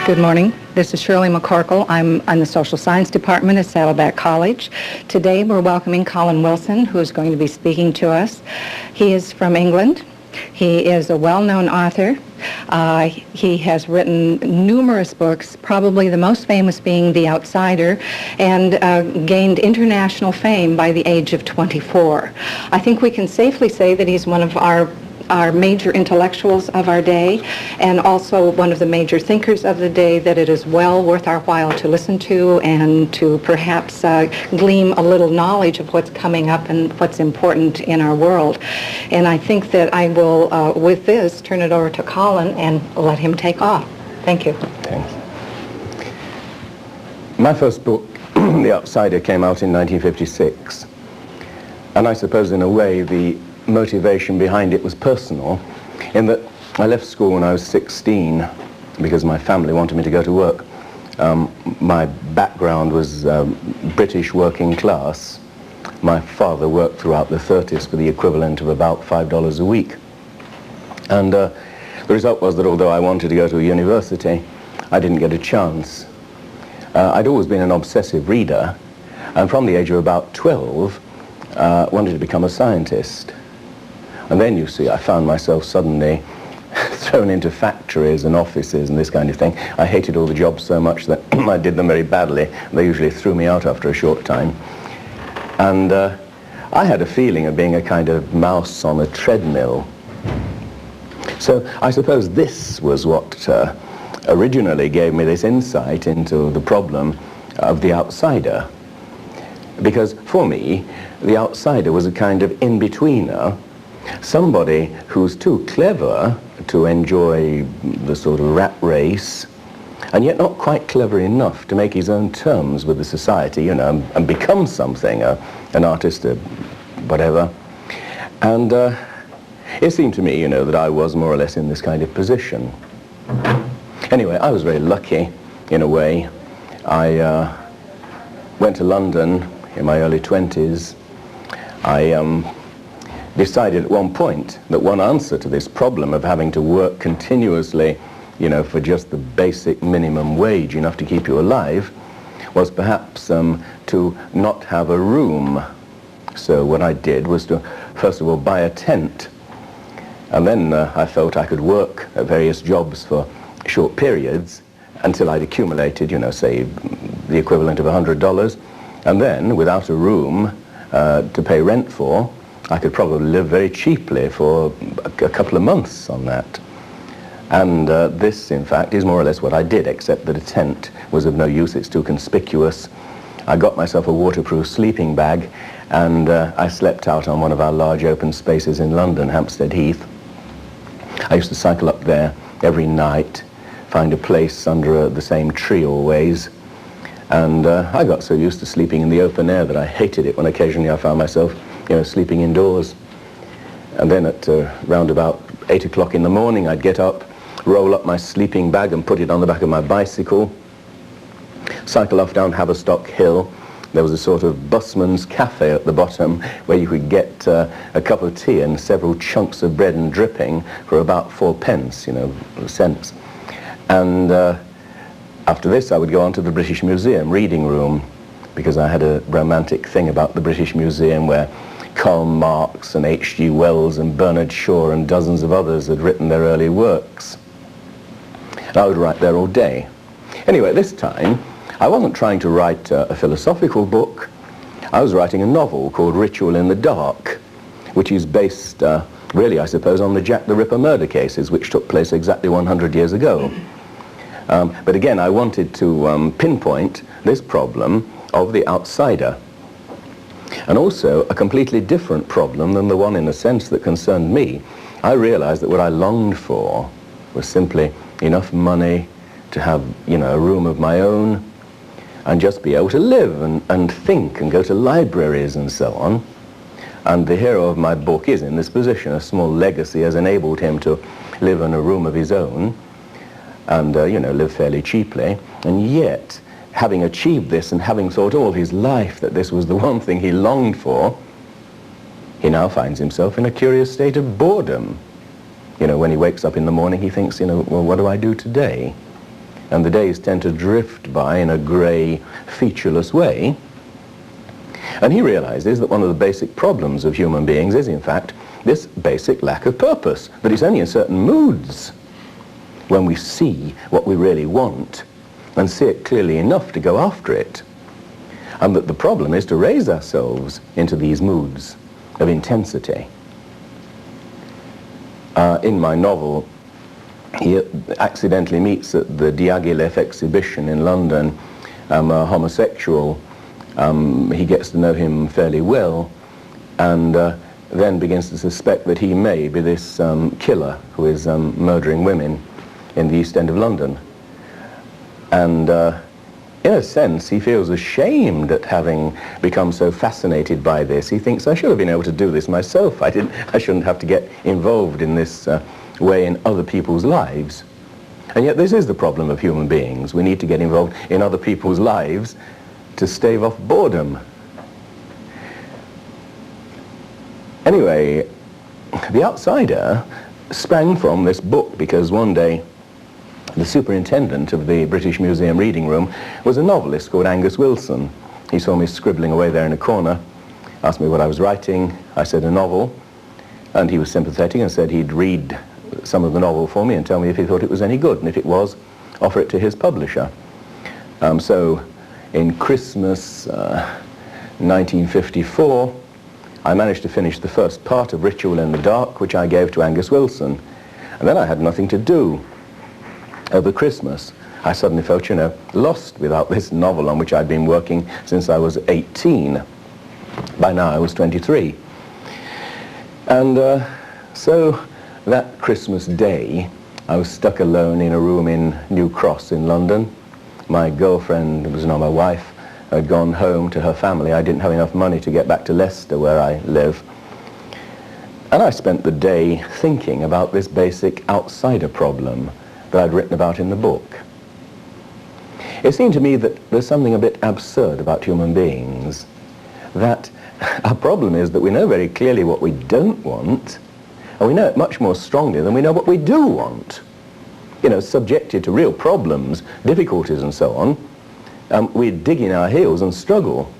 Good morning. This is Shirley McCorkle. I'm in the Social Science Department at Saddleback College. Today we're welcoming Colin Wilson, who is going to be speaking to us. He is from England. He is a well-known author. He has written numerous books, probably the most famous being The Outsider, and gained international fame by the age of 24. I think we can safely say that he's one of our major intellectuals of our day, and also one of the major thinkers of the day that it is well worth our while to listen to and to perhaps glean a little knowledge of what's coming up and what's important in our world. And I think that I will, with this, turn it over to Colin and let him take off. Thank you. Thanks. My first book, The Outsider, came out in 1956. And I suppose in a way the motivation behind it was personal, in that I left school when I was 16 because my family wanted me to go to work. My background was British working class. My father worked throughout the 30s for the equivalent of about $5 a week. And the result was that although I wanted to go to a university, I didn't get a chance. I'd always been an obsessive reader, and from the age of about 12, wanted to become a scientist. And then, you see, I found myself suddenly thrown into factories and offices and this kind of thing. I hated all the jobs so much that I did them very badly. They usually threw me out after a short time. And I had a feeling of being a kind of mouse on a treadmill. So I suppose this was what originally gave me this insight into the problem of the outsider. Because for me, the outsider was a kind of in-betweener, somebody who's too clever to enjoy the sort of rat race, and yet not quite clever enough to make his own terms with the society, you know, and become something, an artist, whatever. And it seemed to me, you know, that I was more or less in this kind of position. Anyway, I was very lucky, in a way. I went to London in my early 20s. I decided at one point that one answer to this problem of having to work continuously, you know, for just the basic minimum wage, enough to keep you alive, was perhaps to not have a room. So what I did was to, first of all, buy a tent. And then I felt I could work at various jobs for short periods until I'd accumulated, you know, say, the equivalent of $100. And then, without a room to pay rent for, I could probably live very cheaply for a couple of months on that. And this, in fact, is more or less what I did, except that a tent was of no use. It's too conspicuous. I got myself a waterproof sleeping bag, and I slept out on one of our large open spaces in London, Hampstead Heath. I used to cycle up there every night, find a place under the same tree always, and I got so used to sleeping in the open air that I hated it when occasionally I found myself, you know, sleeping indoors. And then at round about 8 o'clock in the morning, I'd get up, roll up my sleeping bag and put it on the back of my bicycle, cycle off down Haverstock Hill. There was a sort of busman's cafe at the bottom where you could get a cup of tea and several chunks of bread and dripping for about 4p, you know, cents. And after this, I would go on to the British Museum reading room, because I had a romantic thing about the British Museum where Karl Marx and H.G. Wells and Bernard Shaw and dozens of others had written their early works. And I would write there all day. Anyway, this time, I wasn't trying to write a philosophical book. I was writing a novel called Ritual in the Dark, which is based, really, I suppose, on the Jack the Ripper murder cases, which took place exactly 100 years ago. But again, I wanted to pinpoint this problem of the outsider, and also a completely different problem than the one, in a sense, that concerned me. I realized that what I longed for was simply enough money to have, you know, a room of my own and just be able to live and think and go to libraries and so on. And the hero of my book is in this position. A small legacy has enabled him to live in a room of his own and, you know, live fairly cheaply. And yet, having achieved this and having thought all his life that this was the one thing he longed for, he now finds himself in a curious state of boredom. You know, when he wakes up in the morning, he thinks, you know, well, what do I do today? and the days tend to drift by in a grey, featureless way. And he realizes that one of the basic problems of human beings is, in fact, this basic lack of purpose, that it's only in certain moods when we see what we really want and see it clearly enough to go after it. And that the problem is to raise ourselves into these moods of intensity. In my novel, he accidentally meets at the Diaghilev exhibition in London a homosexual. He gets to know him fairly well, and then begins to suspect that he may be this killer who is murdering women in the East End of London. And in a sense, he feels ashamed at having become so fascinated by this. He thinks, I should have been able to do this myself. I shouldn't have to get involved in this way in other people's lives. And yet this is the problem of human beings. We need to get involved in other people's lives to stave off boredom. Anyway, The Outsider sprang from this book because one day the superintendent of the British Museum reading room was a novelist called Angus Wilson. He saw me scribbling away there in a corner, asked me what I was writing. I said a novel, and he was sympathetic and said he'd read some of the novel for me and tell me if he thought it was any good, and if it was, offer it to his publisher. So in Christmas 1954, I managed to finish the first part of Ritual in the Dark, which I gave to Angus Wilson. And then I had nothing to do. Over Christmas, I suddenly felt, lost without this novel on which I'd been working since I was 18. By now I was 23. And so that Christmas day, I was stuck alone in a room in New Cross in London. My girlfriend, was not my wife, had gone home to her family. I didn't have enough money to get back to Leicester, where I live. And I spent the day thinking about this basic outsider problem that I'd written about in the book. It seemed to me that there's something a bit absurd about human beings, that our problem is that we know very clearly what we don't want, and we know it much more strongly than we know what we do want. Subjected to real problems, difficulties and so on, we dig in our heels and struggle.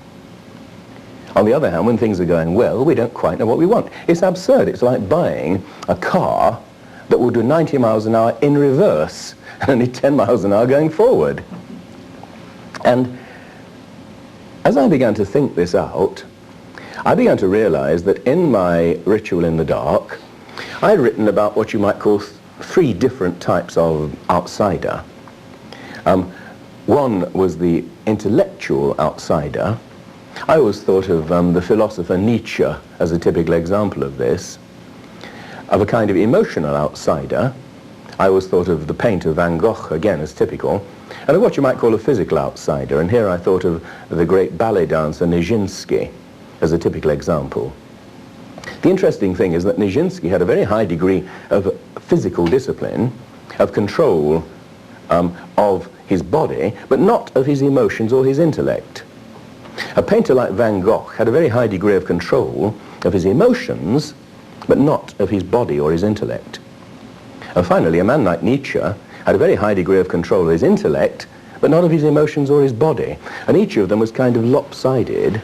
On the other hand, when things are going well, we don't quite know what we want. It's absurd. It's like buying a car that will do 90 miles an hour in reverse and only 10 miles an hour going forward. And as I began to think this out, I began to realize that in my Ritual in the Dark, I'd written about what you might call three different types of outsider. One was the intellectual outsider. I always thought of the philosopher Nietzsche as a typical example of this. Of a kind of emotional outsider, I always thought of the painter Van Gogh, again, as typical, and of what you might call a physical outsider. And here I thought of the great ballet dancer Nijinsky as a typical example. The interesting thing is that Nijinsky had a very high degree of physical discipline, of control of his body, but not of his emotions or his intellect. A painter like Van Gogh had a very high degree of control of his emotions, but not of his body or his intellect. And finally, a man like Nietzsche had a very high degree of control of his intellect, but not of his emotions or his body. And each of them was kind of lopsided,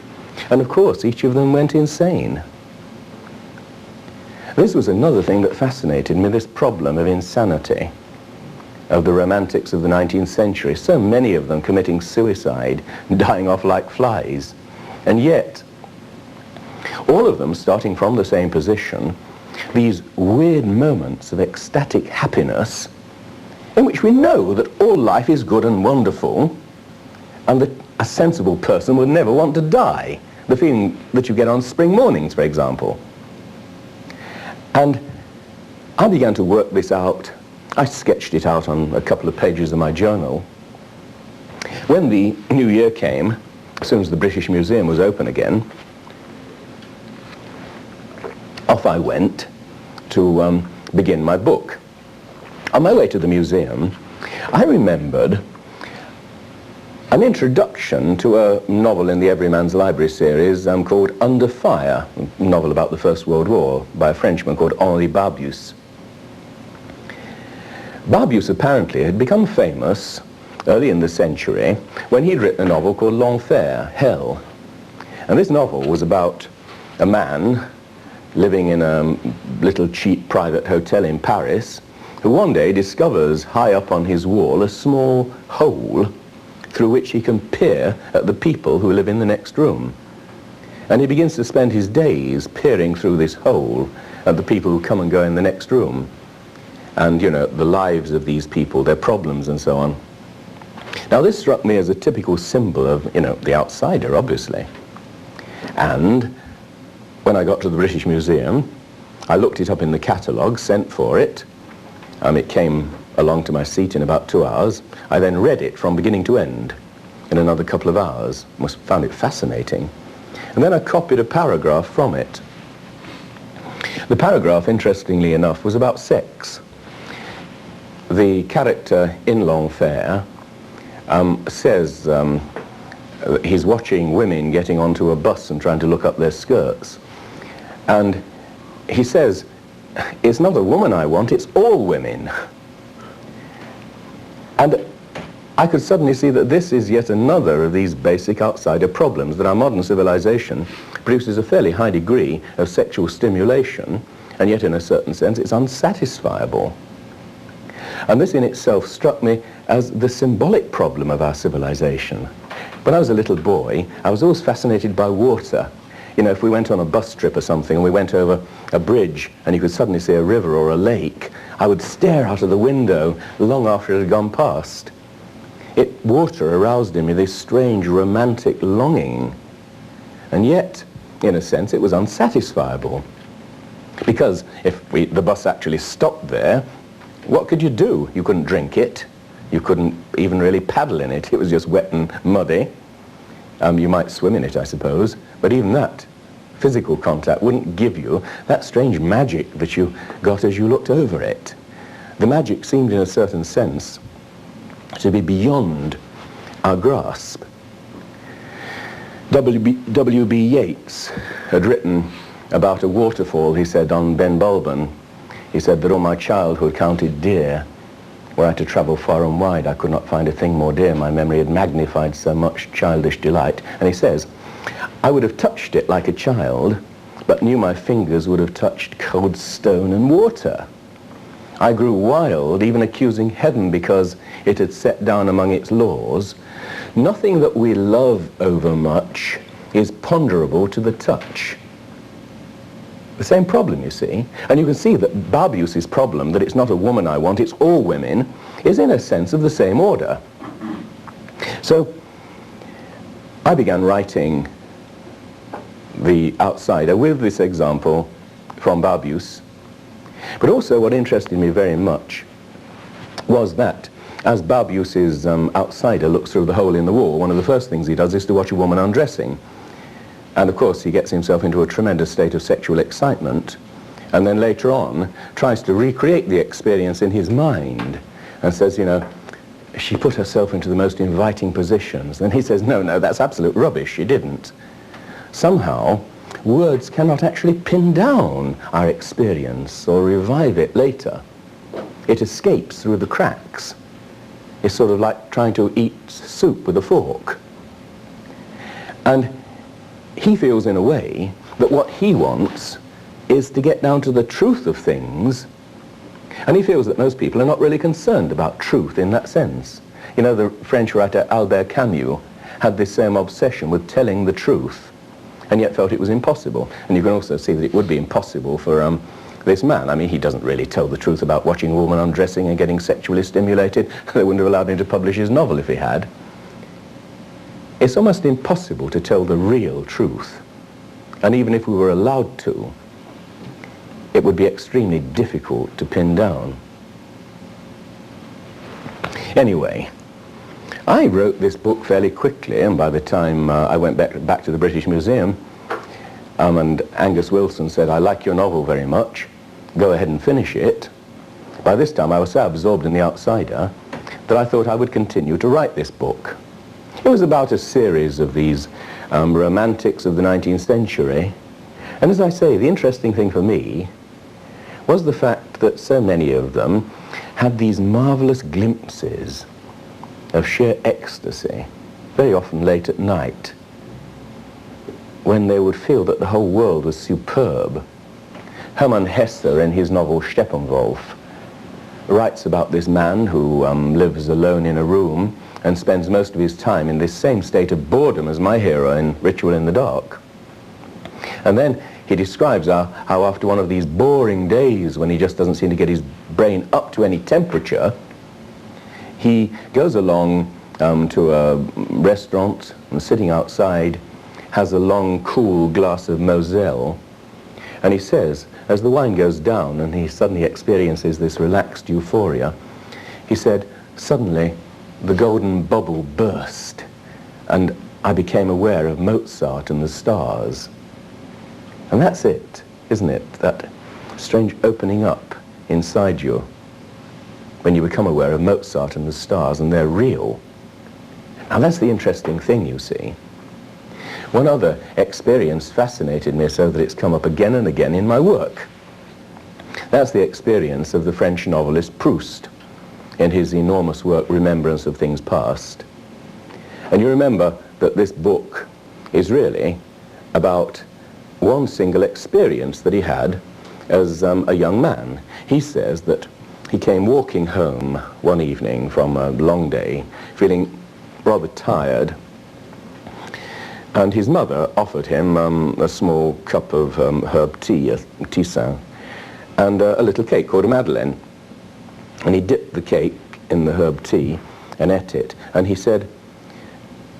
and of course each of them went insane. This was another thing that fascinated me, this problem of insanity of the romantics of the 19th century. So many of them committing suicide, dying off like flies. And yet, all of them starting from the same position, these weird moments of ecstatic happiness in which we know that all life is good and wonderful, and that a sensible person would never want to die. The feeling that you get on spring mornings, for example. And I began to work this out. I sketched it out on a couple of pages of my journal. When the new year came, as soon as the British Museum was open again, off I went to begin my book. On my way to the museum, I remembered an introduction to a novel in the Everyman's Library series called Under Fire, a novel about the First World War by a Frenchman called Henri Barbusse. Barbusse apparently had become famous early in the century, when he'd written a novel called L'Enfer, Hell. And this novel was about a man living in a little cheap private hotel in Paris, who one day discovers high up on his wall a small hole through which he can peer at the people who live in the next room. And he begins to spend his days peering through this hole at the people who come and go in the next room. And, you know, the lives of these people, their problems and so on. Now this struck me as a typical symbol of, you know, the outsider, obviously. And when I got to the British Museum, I looked it up in the catalogue, sent for it. It came along to my seat in about 2 hours. I then read it from beginning to end in another couple of hours. Found it fascinating. And then I copied a paragraph from it. The paragraph, interestingly enough, was about sex. The character in L'Enfer says he's watching women getting onto a bus and trying to look up their skirts. And he says, it's not a woman I want, it's all women. And I could suddenly see that this is yet another of these basic outsider problems, that our modern civilization produces a fairly high degree of sexual stimulation, and yet in a certain sense it's unsatisfiable. And this in itself struck me as the symbolic problem of our civilization. When I was a little boy, I was always fascinated by water. You know, if we went on a bus trip or something and we went over a bridge and you could suddenly see a river or a lake, I would stare out of the window long after it had gone past. Water aroused in me this strange romantic longing. And yet, in a sense, it was unsatisfiable. Because if the bus actually stopped there, what could you do? You couldn't drink it. You couldn't even really paddle in it. It was just wet and muddy. You might swim in it, I suppose. But even that physical contact wouldn't give you that strange magic that you got as you looked over it. The magic seemed, in a certain sense, to be beyond our grasp. W.B. Yeats had written about a waterfall, he said, on Ben Bulben. He said that all my childhood counted dear. Were I to travel far and wide, I could not find a thing more dear. My memory had magnified so much childish delight. And he says, I would have touched it like a child, but knew my fingers would have touched cold stone and water. I grew wild, even accusing heaven because it had set down among its laws. Nothing that we love overmuch is ponderable to the touch. The same problem, you see. And you can see that Barbius's problem, that it's not a woman I want, it's all women, is in a sense of the same order. So I began writing The Outsider with this example from Barbius. But also what interested me very much was that as Barbius's outsider looks through the hole in the wall, one of the first things he does is to watch a woman undressing. And of course he gets himself into a tremendous state of sexual excitement, and then later on tries to recreate the experience in his mind and says, you know, she put herself into the most inviting positions. And he says, no, that's absolute rubbish, she didn't. Somehow words cannot actually pin down our experience or revive it later. It escapes through the cracks. It's sort of like trying to eat soup with a fork. And he feels in a way that what he wants is to get down to the truth of things, and he feels that most people are not really concerned about truth in that sense. You know, the French writer Albert Camus had this same obsession with telling the truth, and yet felt it was impossible. And you can also see that it would be impossible for this man. I mean, he doesn't really tell the truth about watching a woman undressing and getting sexually stimulated. They wouldn't have allowed him to publish his novel if he had. It's almost impossible to tell the real truth. And even if we were allowed to, it would be extremely difficult to pin down. Anyway, I wrote this book fairly quickly, and by the time I went back to the British Museum, and Angus Wilson said, I like your novel very much, go ahead and finish it. By this time I was so absorbed in The Outsider that I thought I would continue to write this book. It was about a series of these romantics of the 19th century. And as I say, the interesting thing for me was the fact that so many of them had these marvelous glimpses of sheer ecstasy, very often late at night, when they would feel that the whole world was superb. Hermann Hesse, in his novel Steppenwolf, writes about this man who lives alone in a room and spends most of his time in this same state of boredom as my hero in Ritual in the Dark. And then he describes how after one of these boring days when he just doesn't seem to get his brain up to any temperature, he goes along to a restaurant and sitting outside has a long, cool glass of Moselle. And he says, as the wine goes down and he suddenly experiences this relaxed euphoria, he said, suddenly the golden bubble burst and I became aware of Mozart and the stars. And that's it, isn't it? That strange opening up inside you when you become aware of Mozart and the stars and they're real. Now that's the interesting thing, you see. One other experience fascinated me so that it's come up again and again in my work. That's the experience of the French novelist Proust in his enormous work Remembrance of Things Past. And you remember that this book is really about one single experience that he had as a young man. He says that he came walking home one evening from a long day, feeling rather tired, and his mother offered him a small cup of herb tea, a tisane, and a little cake called a madeleine. And he dipped the cake in the herb tea and ate it. And he said,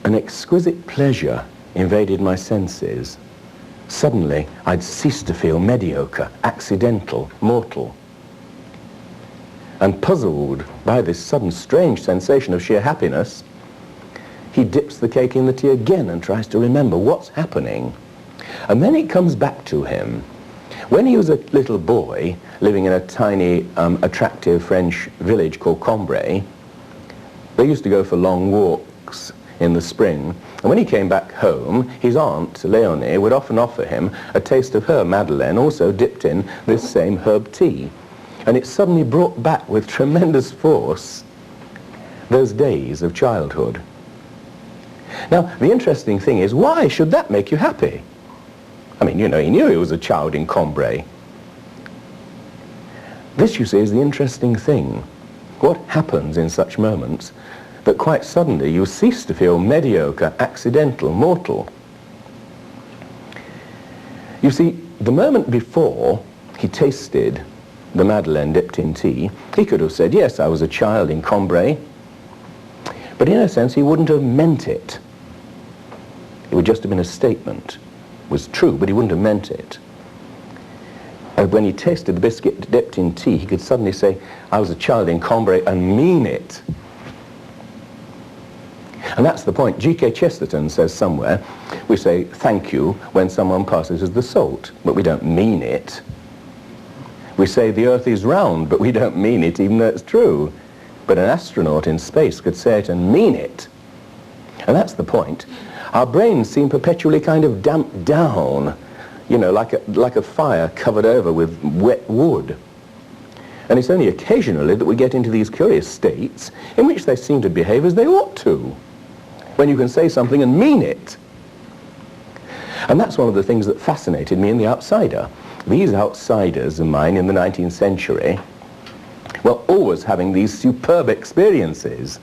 an exquisite pleasure invaded my senses. Suddenly, I'd ceased to feel mediocre, accidental, mortal. And puzzled by this sudden strange sensation of sheer happiness, he dips the cake in the tea again and tries to remember what's happening. And then it comes back to him. When he was a little boy living in a tiny, attractive French village called Cambrai, they used to go for long walks in the spring. And when he came back home, his aunt, Léonie, would often offer him a taste of her madeleine, also dipped in this same herb tea. And it suddenly brought back with tremendous force those days of childhood. Now, the interesting thing is, why should that make you happy? I mean, you know, he knew he was a child in Cambrai. This, you see, is the interesting thing. What happens in such moments that quite suddenly you cease to feel mediocre, accidental, mortal? You see, the moment before he tasted the madeleine dipped in tea, he could have said, yes, I was a child in Cambrai, but in a sense he wouldn't have meant it. It would just have been a statement. It was true, but he wouldn't have meant it. And when he tasted the biscuit dipped in tea, he could suddenly say, I was a child in Cambrai, and mean it. And that's the point. G.K. Chesterton says somewhere, we say thank you when someone passes us the salt, but we don't mean it. We say the earth is round, but we don't mean it even though it's true. But an astronaut in space could say it and mean it. And that's the point. Our brains seem perpetually kind of damped down, you know, like a fire covered over with wet wood. And it's only occasionally that we get into these curious states in which they seem to behave as they ought to, when you can say something and mean it. And that's one of the things that fascinated me in The Outsider. These outsiders of mine in the 19th century were always having these superb experiences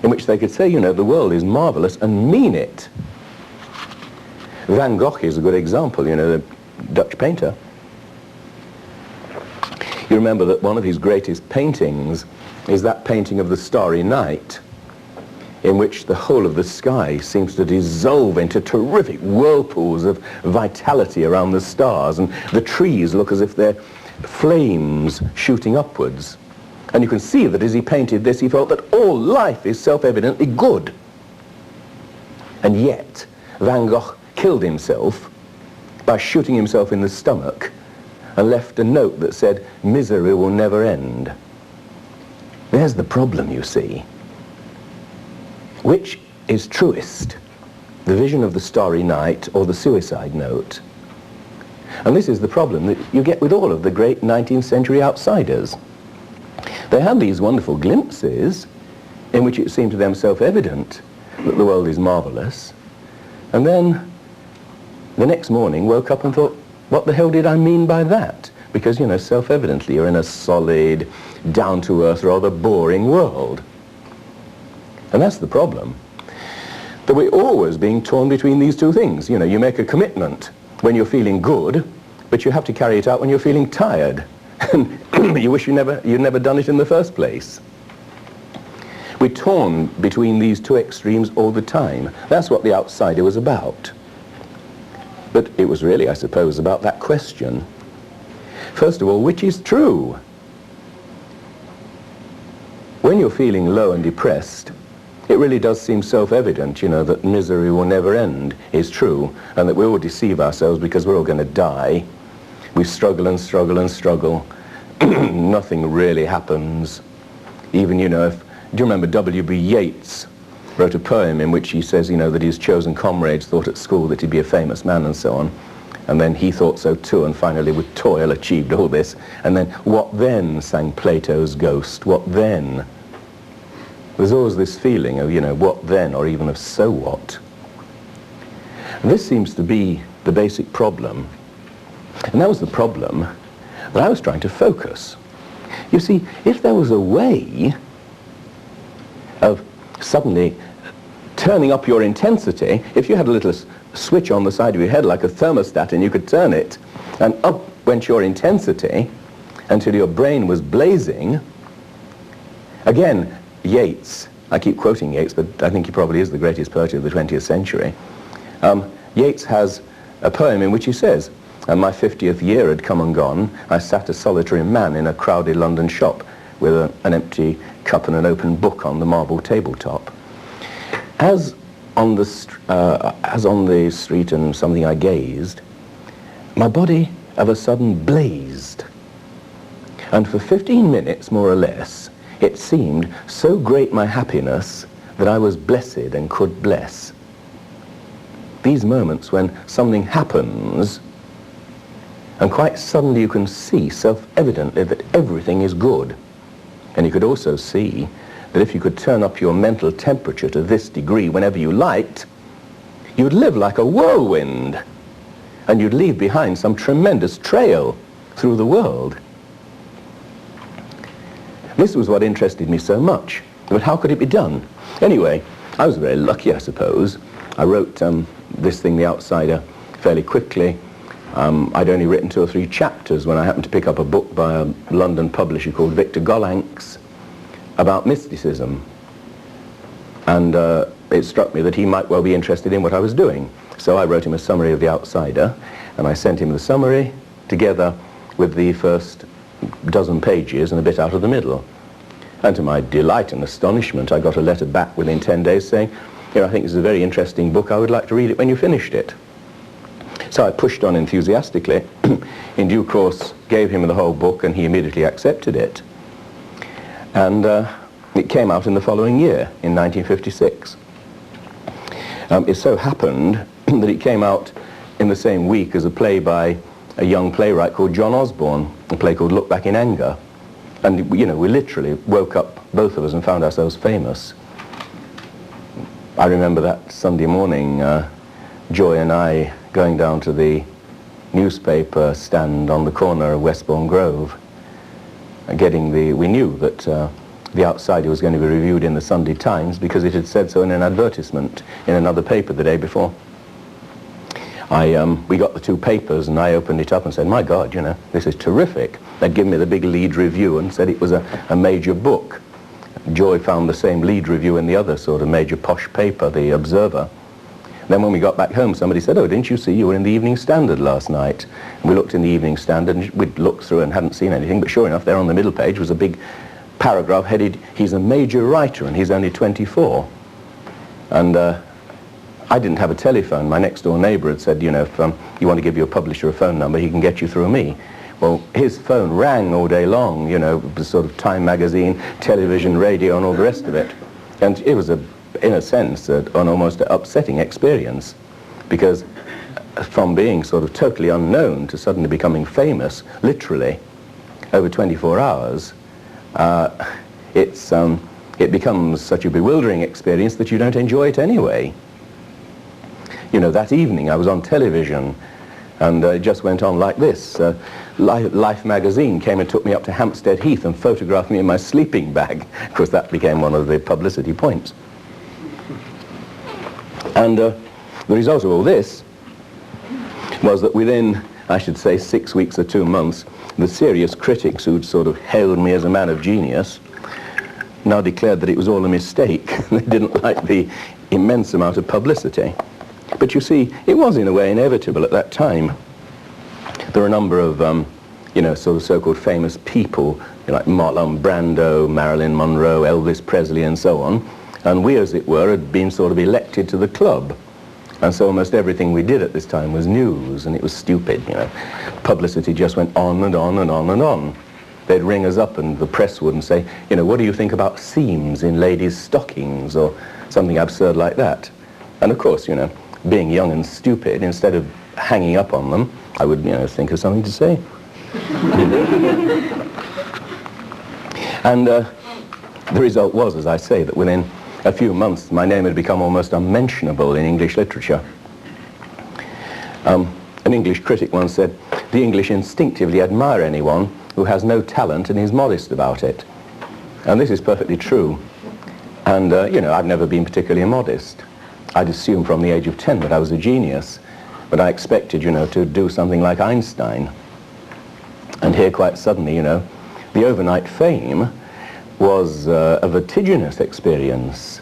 in which they could say, you know, the world is marvelous and mean it. Van Gogh is a good example, you know, the Dutch painter. You remember that one of his greatest paintings is that painting of the Starry Night, in which the whole of the sky seems to dissolve into terrific whirlpools of vitality around the stars, and the trees look as if they're flames shooting upwards. And you can see that as he painted this, he felt that all life is self-evidently good. And yet, Van Gogh killed himself by shooting himself in the stomach and left a note that said, misery will never end. There's the problem, you see. Which is truest, the vision of the Starry Night or the suicide note? And this is the problem that you get with all of the great 19th century outsiders. They had these wonderful glimpses, in which it seemed to them self-evident that the world is marvelous, and then the next morning woke up and thought, what the hell did I mean by that? Because, you know, self-evidently you're in a solid, down-to-earth, rather boring world. And that's the problem. That we're always being torn between these two things. You know, you make a commitment when you're feeling good, but you have to carry it out when you're feeling tired. And you wish you'd never done it in the first place. We're torn between these two extremes all the time. That's what The Outsider was about. But it was really, I suppose, about that question. First of all, which is true? When you're feeling low and depressed, it really does seem self-evident, you know, that misery will never end is true, and that we all deceive ourselves because we're all going to die. We struggle and struggle and struggle. Nothing really happens. Even, you know, do you remember W.B. Yeats wrote a poem in which he says, you know, that his chosen comrades thought at school that he'd be a famous man and so on. And then he thought so too, and finally with toil achieved all this. And then, what then, sang Plato's ghost, what then? There's always this feeling of, you know, what then, or even of so what. And this seems to be the basic problem. And that was the problem that I was trying to focus. You see, if there was a way of suddenly turning up your intensity, if you had a little switch on the side of your head like a thermostat and you could turn it, and up went your intensity until your brain was blazing. Again, Yeats, I keep quoting Yeats, but I think he probably is the greatest poet of the 20th century. Yeats has a poem in which he says, and my 50th year had come and gone, I sat a solitary man in a crowded London shop with an empty cup and an open book on the marble tabletop. As on the street and something I gazed, my body of a sudden blazed. And for 15 minutes, more or less, it seemed so great my happiness that I was blessed and could bless. These moments when something happens, and quite suddenly you can see self-evidently that everything is good. And you could also see that if you could turn up your mental temperature to this degree whenever you liked, you'd live like a whirlwind, and you'd leave behind some tremendous trail through the world. This was what interested me so much, but how could it be done? Anyway, I was very lucky, I suppose. I wrote this thing, The Outsider, fairly quickly. I'd only written 2 or 3 chapters when I happened to pick up a book by a London publisher called Victor Gollancz about mysticism. And it struck me that he might well be interested in what I was doing. So I wrote him a summary of The Outsider, and I sent him the summary together with the first dozen pages and a bit out of the middle. And to my delight and astonishment, I got a letter back within 10 days saying, "Here, I think this is a very interesting book. I would like to read it when you finished it." So I pushed on enthusiastically. In due course, gave him the whole book, and he immediately accepted it. And it came out in the following year, in 1956. It so happened that it came out in the same week as a play by a young playwright called John Osborne, a play called Look Back in Anger. And, you know, we literally woke up, both of us, and found ourselves famous. I remember that Sunday morning, Joy and I going down to the newspaper stand on the corner of Westbourne Grove, we knew that The Outsider was going to be reviewed in the Sunday Times because it had said so in an advertisement in another paper the day before. We got the 2 papers, and I opened it up and said, my God, you know, this is terrific. They'd given me the big lead review and said it was a major book. Joy found the same lead review in the other sort of major posh paper, The Observer. Then when we got back home, somebody said, "Oh, didn't you see you were in the Evening Standard last night?" And we looked in the Evening Standard, and we'd looked through and hadn't seen anything, but sure enough, there on the middle page was a big paragraph headed, "He's a major writer and he's only 24. And I didn't have a telephone. My next door neighbour had said, you know, if you want to give your publisher a phone number, he can get you through me. Well, his phone rang all day long, you know, the sort of Time magazine, television, radio, and all the rest of it. And it was, in a sense, an almost upsetting experience, because from being sort of totally unknown to suddenly becoming famous, literally, over 24 hours, it's it becomes such a bewildering experience that you don't enjoy it anyway. You know, that evening I was on television, and it just went on like this. Life magazine came and took me up to Hampstead Heath and photographed me in my sleeping bag. Of course, that became one of the publicity points. And the result of all this was that within, I should say, 6 weeks or 2 months, the serious critics who'd sort of hailed me as a man of genius now declared that it was all a mistake. They didn't like the immense amount of publicity. But you see, it was in a way inevitable at that time. There were a number of, you know, sort of so-called famous people, like Marlon Brando, Marilyn Monroe, Elvis Presley, and so on. And we, as it were, had been sort of elected to the club. And so almost everything we did at this time was news, and it was stupid, you know. Publicity just went on and on and on and on. They'd ring us up, and the press would say, you know, what do you think about seams in ladies' stockings, or something absurd like that. And of course, you know, being young and stupid, instead of hanging up on them, I would, you know, think of something to say. And the result was, as I say, that within a few months my name had become almost unmentionable in English literature. An English critic once said, the English instinctively admire anyone who has no talent and is modest about it. And this is perfectly true. And, you know, I've never been particularly modest. I'd assumed from the age of 10 that I was a genius, but I expected, you know, to do something like Einstein. And here, quite suddenly, you know, the overnight fame was a vertiginous experience.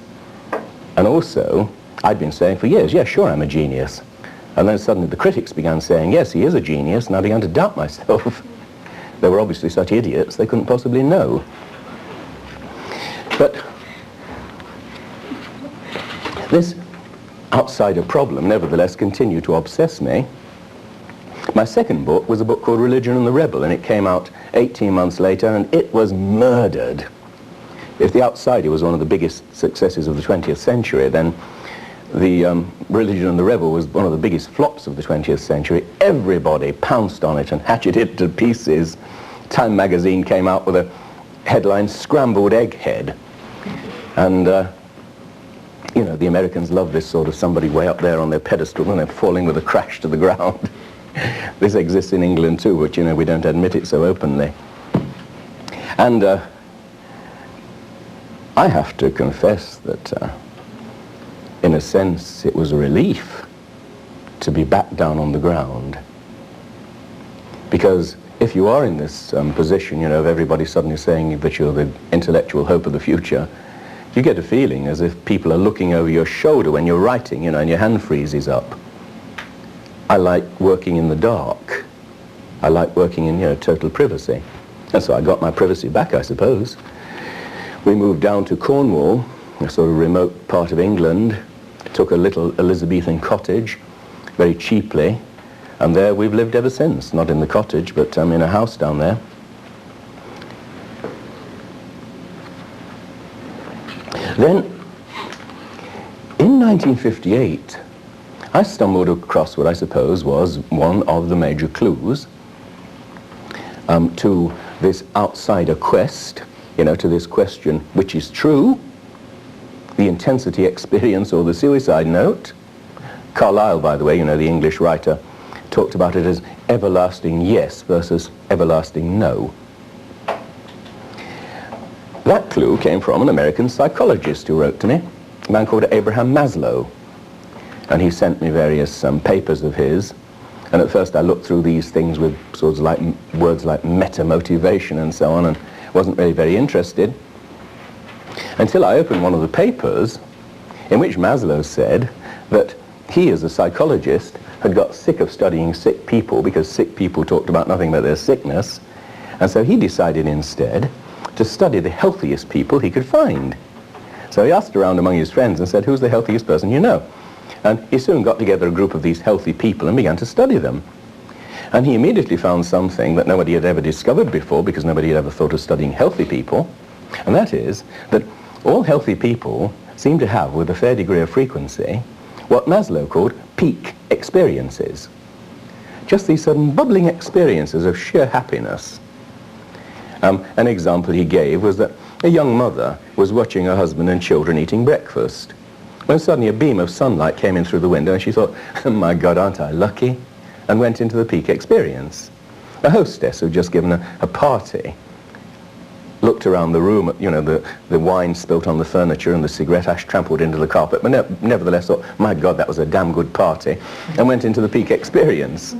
And also, I'd been saying for years, yeah, sure, I'm a genius. And then suddenly the critics began saying, yes, he is a genius, and I began to doubt myself. They were obviously such idiots, they couldn't possibly know. But this outsider problem nevertheless continued to obsess me. My second book was a book called Religion and the Rebel, and it came out 18 months later, and it was murdered. If The Outsider was one of the biggest successes of the 20th century, then the Religion and the Rebel was one of the biggest flops of the 20th century. Everybody pounced on it and hatcheted it to pieces. Time magazine came out with a headline, Scrambled Egghead. And you know, the Americans love this sort of somebody way up there on their pedestal and they're falling with a crash to the ground. This exists in England too, but you know, we don't admit it so openly. And I have to confess that in a sense it was a relief to be back down on the ground. Because if you are in this position, you know, of everybody suddenly saying that you're the intellectual hope of the future, you get a feeling as if people are looking over your shoulder when you're writing, you know, and your hand freezes up. I like working in the dark. I like working in, you know, total privacy. And so I got my privacy back, I suppose. We moved down to Cornwall, a sort of remote part of England, took a little Elizabethan cottage, very cheaply, and there we've lived ever since. Not in the cottage, but in a house down there. Then, in 1958, I stumbled across what I suppose was one of the major clues to this outsider quest, you know, to this question, which is true, the intensity experience or the suicide note. Carlyle, by the way, you know, the English writer, talked about it as everlasting yes versus everlasting no. That clue came from an American psychologist who wrote to me, a man called Abraham Maslow. And he sent me various papers of his. And at first I looked through these things with sorts of like words like meta-motivation and so on, and wasn't really very interested. Until I opened one of the papers in which Maslow said that he, as a psychologist, had got sick of studying sick people because sick people talked about nothing but their sickness. And so he decided instead to study the healthiest people he could find. So he asked around among his friends and said, who's the healthiest person you know? And he soon got together a group of these healthy people and began to study them. And he immediately found something that nobody had ever discovered before, because nobody had ever thought of studying healthy people, and that is that all healthy people seem to have, with a fair degree of frequency, what Maslow called peak experiences. Just these sudden bubbling experiences of sheer happiness. An example he gave was that A young mother was watching her husband and children eating breakfast, when suddenly a beam of sunlight came in through the window and she thought, oh my God, aren't I lucky? And went into the peak experience. A hostess who'd just given a party looked around the room at, you know, the wine spilt on the furniture and the cigarette ash trampled into the carpet, but nevertheless thought, my God, that was a damn good party, and went into the peak experience.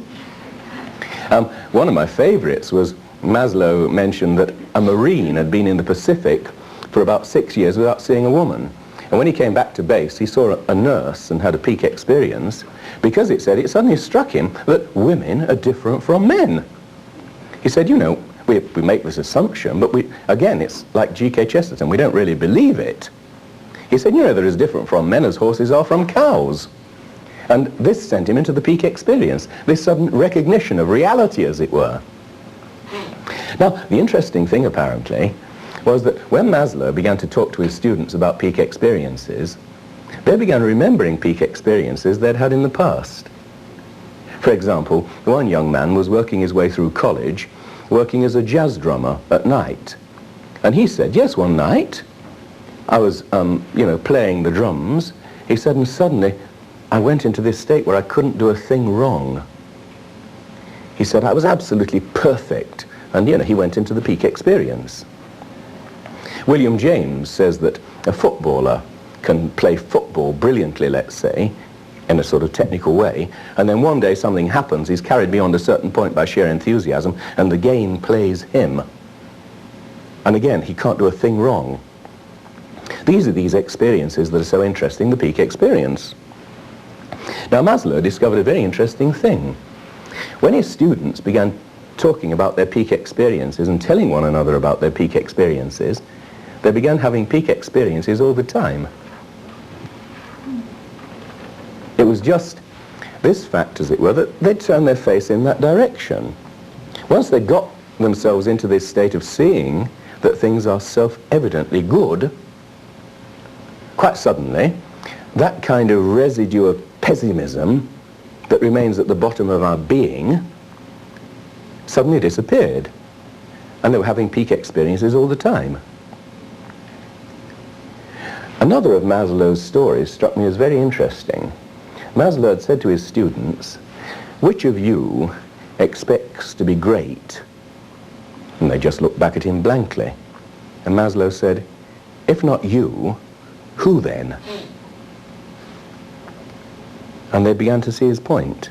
One of my favorites was Maslow mentioned that a Marine had been in the Pacific for about 6 years without seeing a woman. And when he came back to base, he saw a nurse and had a peak experience because it suddenly struck him that women are different from men. He said, you know, we make this assumption, but again, it's like G.K. Chesterton, we don't really believe it. He said, you know, they're as different from men as horses are from cows. And this sent him into the peak experience, this sudden recognition of reality, as it were. Now, the interesting thing, apparently, was that when Maslow began to talk to his students about peak experiences, they began remembering peak experiences they'd had in the past. For example, one young man was working his way through college, working as a jazz drummer at night. And he said, yes, one night, I was, playing the drums. He said, and suddenly, I went into this state where I couldn't do a thing wrong. He said, I was absolutely perfect. And, you know, he went into the peak experience. William James says that a footballer can play football brilliantly, let's say, in a sort of technical way, and then one day something happens, he's carried beyond a certain point by sheer enthusiasm, and the game plays him. And again, he can't do a thing wrong. These are these experiences that are so interesting, the peak experience. Now, Maslow discovered a very interesting thing. When his students began talking about their peak experiences and telling one another about their peak experiences, they began having peak experiences all the time. It was just this fact, as it were, that they'd turn their face in that direction. Once they got themselves into this state of seeing that things are self-evidently good, quite suddenly, that kind of residue of pessimism that remains at the bottom of our being suddenly disappeared. And they were having peak experiences all the time. Another of Maslow's stories struck me as very interesting. Maslow had said to his students, which of you expects to be great? And they just looked back at him blankly. And Maslow said, if not you, who then? And they began to see his point.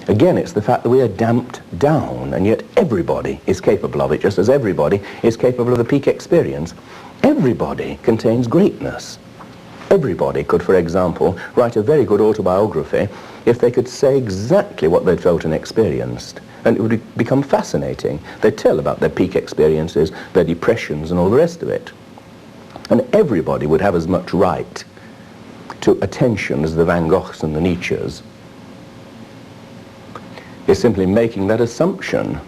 Again, it's the fact that we are damped down, and yet everybody is capable of it, just as everybody is capable of the peak experience. Everybody contains greatness. Everybody could, for example, write a very good autobiography if they could say exactly what they'd felt and experienced. And it would become fascinating. They'd tell about their peak experiences, their depressions, and all the rest of it. And everybody would have as much right to attention as the Van Goghs and the Nietzsches. It's simply making that assumption.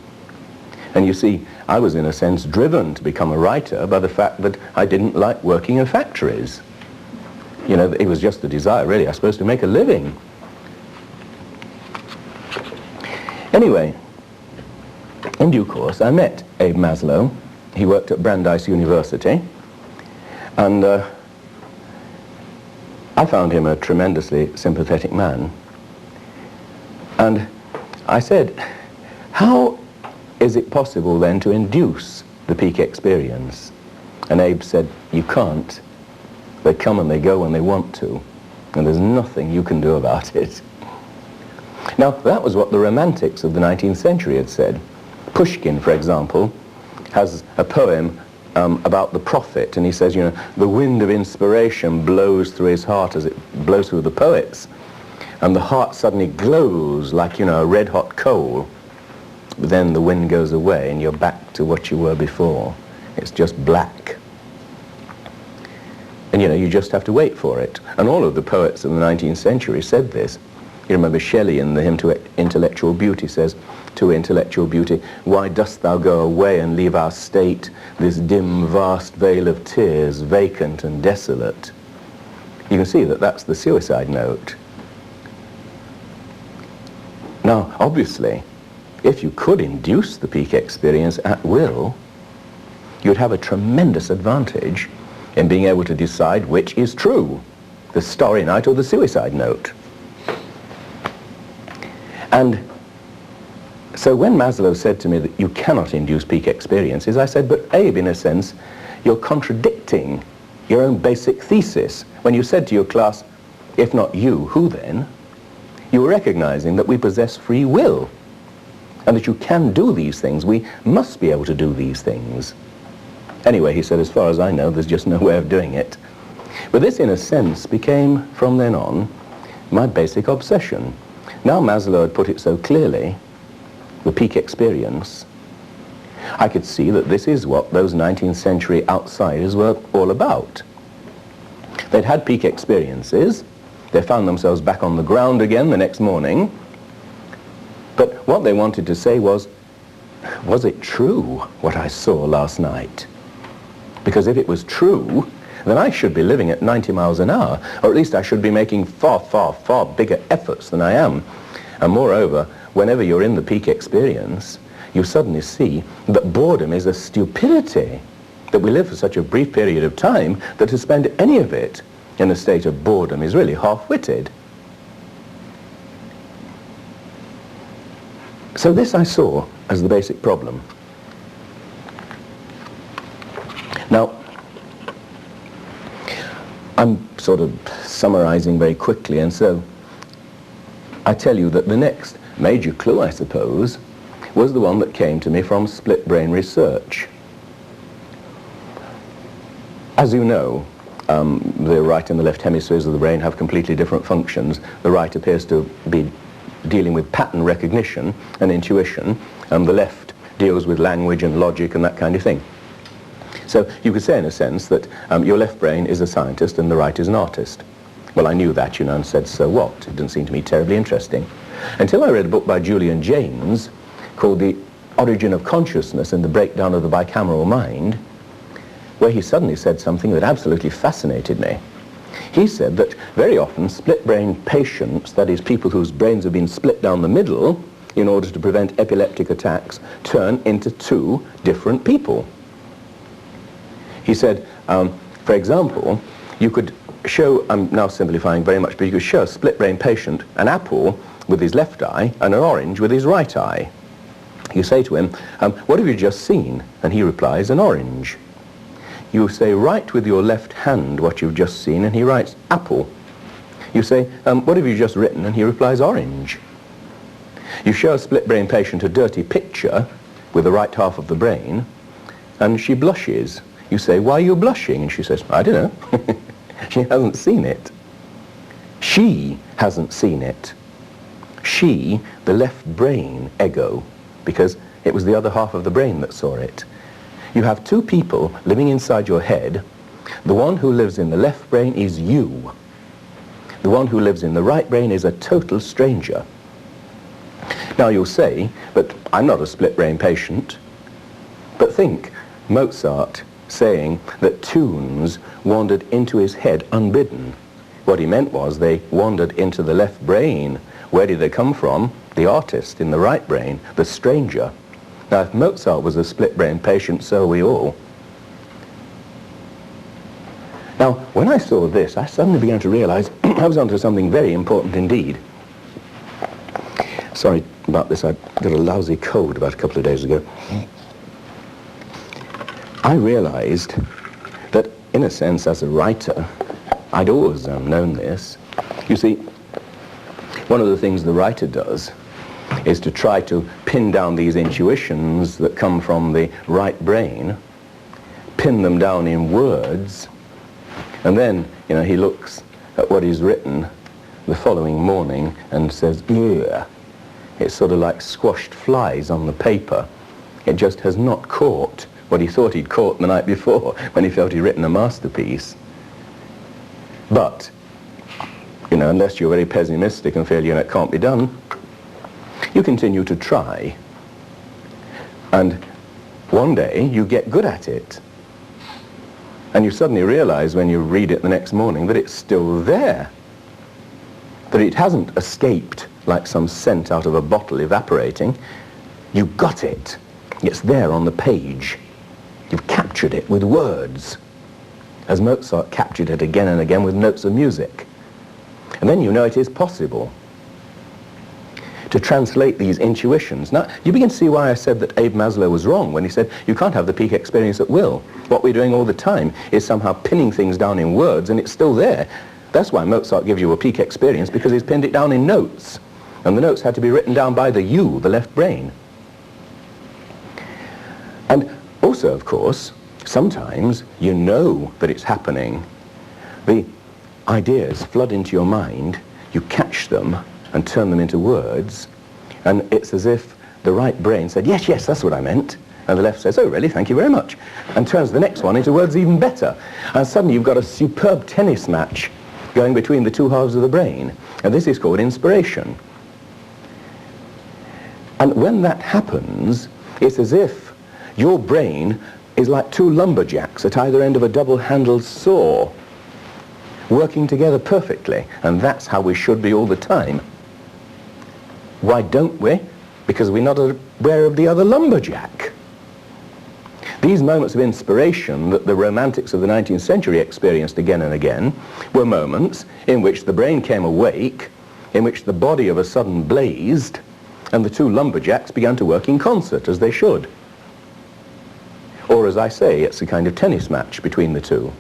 And you see, I was in a sense driven to become a writer by the fact that I didn't like working in factories. You know, it was just a desire, really, I suppose, to make a living. Anyway, in due course, I met Abe Maslow. He worked at Brandeis University. And I found him a tremendously sympathetic man. And I said, how is it possible then to induce the peak experience? And Abe said, you can't. They come and they go when they want to, and there's nothing you can do about it. Now, that was what the romantics of the 19th century had said. Pushkin, for example, has a poem about the prophet, and he says, you know, the wind of inspiration blows through his heart as it blows through the poets, and the heart suddenly glows like, you know, a red-hot coal. But then the wind goes away, and you're back to what you were before. It's just black. And, you know, you just have to wait for it. And all of the poets of the 19th century said this. You remember Shelley in the hymn to Intellectual Beauty says, to intellectual beauty, why dost thou go away and leave our state, this dim, vast vale of tears, vacant and desolate? You can see that that's the suicide note. Now, obviously, if you could induce the peak experience at will, you'd have a tremendous advantage in being able to decide which is true, the Starry Night or the suicide note. And so when Maslow said to me that you cannot induce peak experiences, I said, but Abe, in a sense, you're contradicting your own basic thesis. When you said to your class, if not you, who then? You were recognizing that we possess free will and that you can do these things. We must be able to do these things. Anyway, he said, as far as I know, there's just no way of doing it. But this, in a sense, became, from then on, my basic obsession. Now Maslow had put it so clearly, the peak experience, I could see that this is what those 19th century outsiders were all about. They'd had peak experiences, they found themselves back on the ground again the next morning, but what they wanted to say was it true what I saw last night? Because if it was true, then I should be living at 90 miles an hour, or at least I should be making far, far, far bigger efforts than I am. And moreover, whenever you're in the peak experience, you suddenly see that boredom is a stupidity, that we live for such a brief period of time that to spend any of it in a state of boredom is really half-witted. So this I saw as the basic problem. Now, I'm sort of summarizing very quickly, and so I tell you that the next major clue, I suppose, was the one that came to me from split brain research. As you know, the right and the left hemispheres of the brain have completely different functions. The right appears to be dealing with pattern recognition and intuition, and the left deals with language and logic and that kind of thing. So you could say, in a sense, that your left brain is a scientist and the right is an artist. Well, I knew that, you know, and said, so what? It didn't seem to me terribly interesting. Until I read a book by Julian Jaynes called The Origin of Consciousness and the Breakdown of the Bicameral Mind, where he suddenly said something that absolutely fascinated me. He said that very often split-brain patients, that is, people whose brains have been split down the middle in order to prevent epileptic attacks, turn into two different people. He said, for example, you could show, I'm now simplifying very much, but you could show a split-brain patient an apple with his left eye and an orange with his right eye. You say to him, what have you just seen? And he replies, an orange. You say, write with your left hand what you've just seen, and he writes, apple. You say, what have you just written? And he replies, orange. You show a split-brain patient a dirty picture with the right half of the brain, and she blushes. You say, why are you blushing? And she says, I don't know. She hasn't seen it. She hasn't seen it. She, the left brain ego, because it was the other half of the brain that saw it. You have two people living inside your head. The one who lives in the left brain is you. The one who lives in the right brain is a total stranger. Now you'll say, but I'm not a split brain patient. But think, Mozart saying that tunes wandered into his head unbidden. What he meant was they wandered into the left brain. Where did they come from? The artist in the right brain, the stranger. Now if Mozart was a split brain patient, so are we all. Now when I saw this, I suddenly began to realize I was onto something very important indeed. Sorry about this, I got a lousy cold about a couple of days ago. I realized that, in a sense, as a writer, I'd always known this. You see, one of the things the writer does is to try to pin down these intuitions that come from the right brain, pin them down in words, and then, you know, he looks at what he's written the following morning and says, ugh. It's sort of like squashed flies on the paper. It just has not caught what he thought he'd caught the night before when he felt he'd written a masterpiece. But, you know, unless you're very pessimistic and feel, you know, it can't be done, you continue to try. And one day you get good at it. And you suddenly realize when you read it the next morning that it's still there. That it hasn't escaped like some scent out of a bottle evaporating. You got it. It's there on the page. You've captured captured it with words, as Mozart captured it again and again with notes of music. And then you know it is possible to translate these intuitions. Now, you begin to see why I said that Abe Maslow was wrong when he said you can't have the peak experience at will. What we're doing all the time is somehow pinning things down in words, and it's still there. That's why Mozart gives you a peak experience, because he's pinned it down in notes. And the notes had to be written down by the you, the left brain. And also, of course, sometimes you know that it's happening. The ideas flood into your mind, you catch them and turn them into words, and it's as if the right brain said, yes, yes, that's what I meant, and the left says, oh, really, thank you very much, and turns the next one into words even better. And suddenly you've got a superb tennis match going between the two halves of the brain, and this is called inspiration. And when that happens, it's as if your brain is like two lumberjacks at either end of a double-handled saw, working together perfectly, and that's how we should be all the time. Why don't we? Because we're not aware of the other lumberjack. These moments of inspiration that the romantics of the 19th century experienced again and again were moments in which the brain came awake, in which the body of a sudden blazed, and the two lumberjacks began to work in concert, as they should. Or, as I say, it's a kind of tennis match between the two.